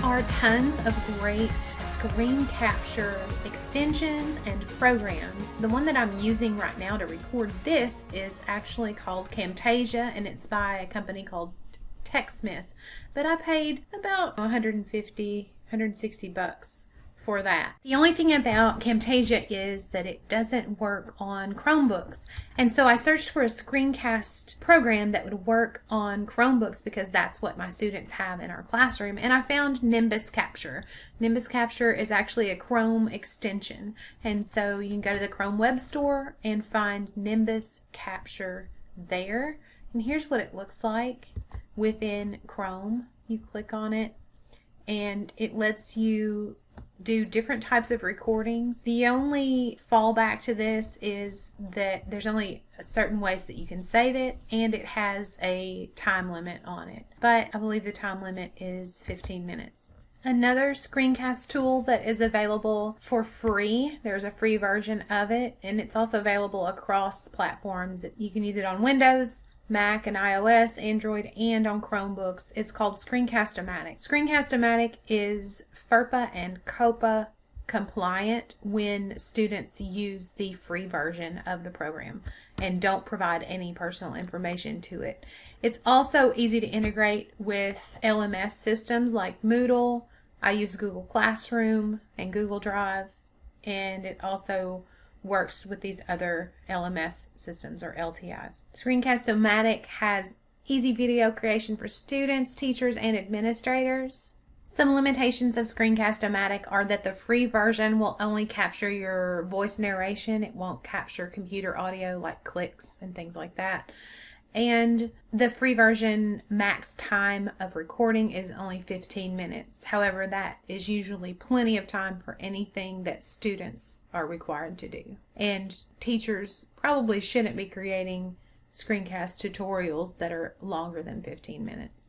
are tons of great screen capture extensions and programs. The one that I'm using right now to record this is actually called Camtasia, and it's by a company called Techsmith. But I paid about $160 for that. The only thing about Camtasia is that it doesn't work on Chromebooks. And so I searched for a screencast program that would work on Chromebooks because that's what my students have in our classroom. And I found Nimbus Capture. Nimbus Capture is actually a Chrome extension. And so you can go to the Chrome Web Store and find Nimbus Capture there. And here's what it looks like within Chrome. You click on it and it lets you do different types of recordings. The only fallback to this is that there's only certain ways that you can save it, and it has a time limit on it. But I believe the time limit is 15 minutes. Another screencast tool that is available for free, there's a free version of it, and it's also available across platforms. You can use it on Windows, Mac and iOS, Android, and on Chromebooks. It's called Screencast-o-Matic. Screencast-o-Matic is FERPA and COPA compliant when students use the free version of the program and don't provide any personal information to it. It's also easy to integrate with LMS systems like Moodle. I use Google Classroom and Google Drive, and it also works with these other LMS systems or LTIs. Screencast-o-Matic has easy video creation for students, teachers, and administrators. Some limitations of Screencast-o-Matic are that the free version will only capture your voice narration. It won't capture computer audio like clicks and things like that. And the free version max time of recording is only 15 minutes. However, that is usually plenty of time for anything that students are required to do. And teachers probably shouldn't be creating screencast tutorials that are longer than 15 minutes.